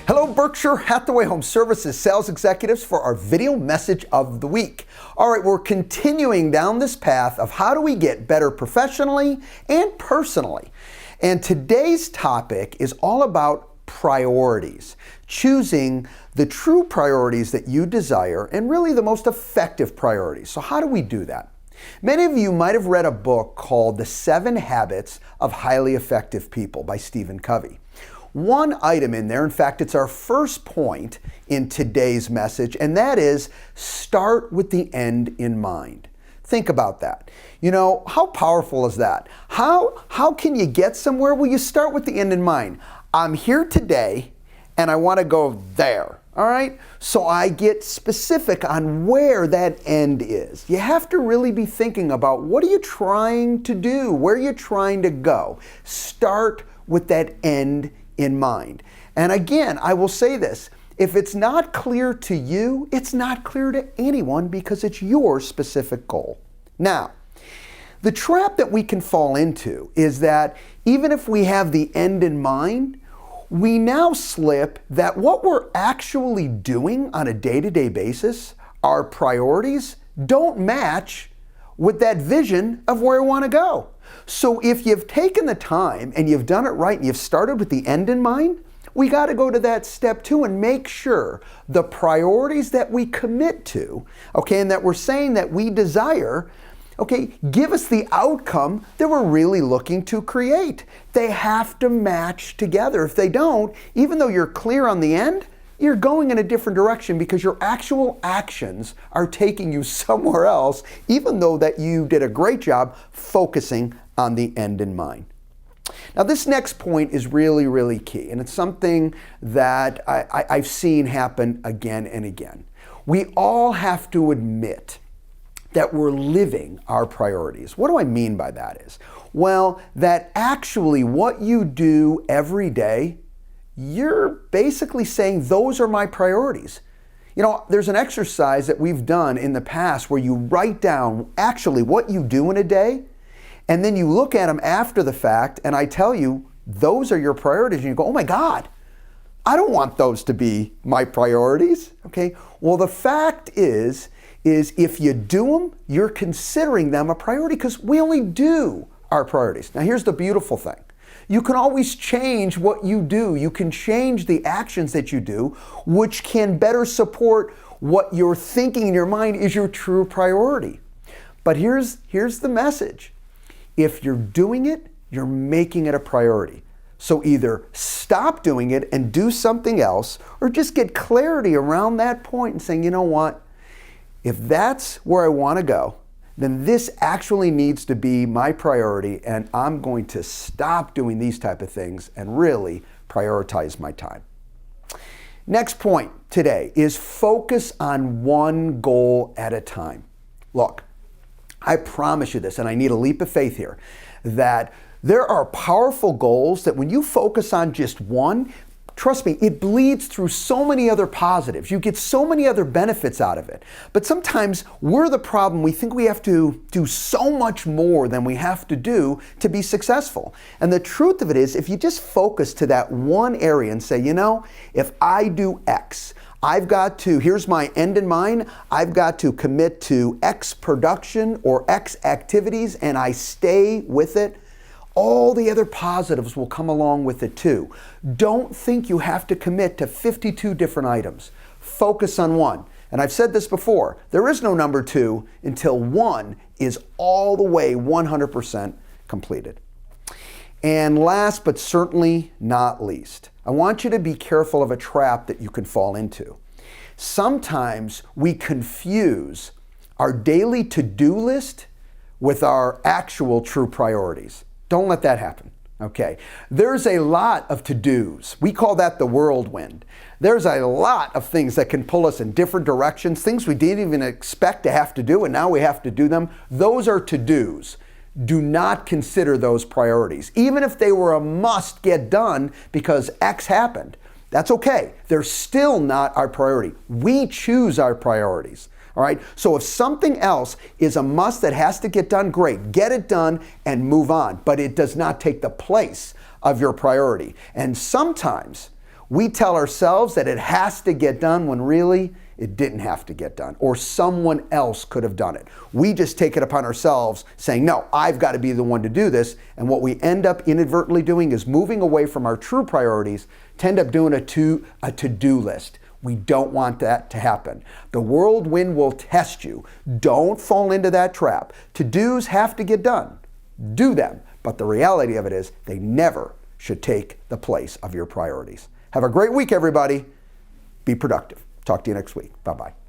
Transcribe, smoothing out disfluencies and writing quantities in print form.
Hello, Berkshire Hathaway Home Services sales executives, for our video message of the week. All right, we're continuing down this path of how do we get better professionally and personally. And today's topic is all about priorities, choosing the true priorities that you desire and really the most effective priorities. So how do we do that? Many of you might have read a book called The 7 Habits of Highly Effective People by Stephen Covey. One item in there, in fact, it's our first point in today's message, and that is start with the end in mind. Think about that. You know, how powerful is that? How can you get somewhere? Well, you start with the end in mind. I'm here today, and I want to go there. All right? So I get specific on where that end is. You have to really be thinking about what are you trying to do? Where are you trying to go? Start with that end in mind. And again, I will say this, if it's not clear to you, it's not clear to anyone because it's your specific goal. Now, the trap that we can fall into is that even if we have the end in mind, we now slip that what we're actually doing on a day-to-day basis, our priorities, don't match with that vision of where we want to go. So if you've taken the time and you've done it right and you've started with the end in mind, we got to go to that step 2 and make sure the priorities that we commit to, okay, and that we're saying that we desire, okay, give us the outcome that we're really looking to create. They have to match together. If they don't, even though you're clear on the end, you're going in a different direction because your actual actions are taking you somewhere else, even though that you did a great job focusing on the end in mind. Now, this next point is really, really key, and it's something that I've seen happen again and again. We all have to admit that we're living our priorities. What do I mean by that is? Well, that actually what you do every day, you're basically saying those are my priorities. You know, there's an exercise that we've done in the past where you write down actually what you do in a day, and then you look at them after the fact, and I tell you, those are your priorities, and you go, oh my God, I don't want those to be my priorities, okay? Well, the fact is if you do them, you're considering them a priority because we only do our priorities. Now, here's the beautiful thing. You can always change what you do. You can change the actions that you do, which can better support what you're thinking in your mind is your true priority. But here's the message. If you're doing it, you're making it a priority. So either stop doing it and do something else, or just get clarity around that point and saying, you know what? If that's where I want to go, then this actually needs to be my priority, and I'm going to stop doing these type of things and really prioritize my time. Next point today is focus on one goal at a time. Look, I promise you this, and I need a leap of faith here, that there are powerful goals that when you focus on just one, trust me, it bleeds through so many other positives. You get so many other benefits out of it. But sometimes we're the problem. We think we have to do so much more than we have to do to be successful. And the truth of it is, if you just focus to that one area and say, you know, if I do X, I've got to, here's my end in mind, I've got to commit to X production or X activities, and I stay with it, all the other positives will come along with it too. Don't think you have to commit to 52 different items. Focus on one. And I've said this before, there is no number 2 until 1 is all the way 100% completed. And last but certainly not least, I want you to be careful of a trap that you can fall into. Sometimes we confuse our daily to-do list with our actual true priorities. Don't let that happen, okay? There's a lot of to-dos. We call that the whirlwind. There's a lot of things that can pull us in different directions, things we didn't even expect to have to do, and now we have to do them. Those are to-dos. Do not consider those priorities. Even if they were a must get done because X happened, that's okay. They're still not our priority. We choose our priorities. All right, so if something else is a must that has to get done, great, get it done and move on, but it does not take the place of your priority. And sometimes We tell ourselves that it has to get done when really it didn't have to get done, or someone else could have done it. We just take it upon ourselves saying, no, I've got to be the one to do this. And what we end up inadvertently doing is moving away from our true priorities to end up doing a to-do list. We don't want that to happen. The whirlwind will test you. Don't fall into that trap. To-dos have to get done. Do them. But the reality of it is they never should take the place of your priorities. Have a great week, everybody. Be productive. Talk to you next week. Bye-bye.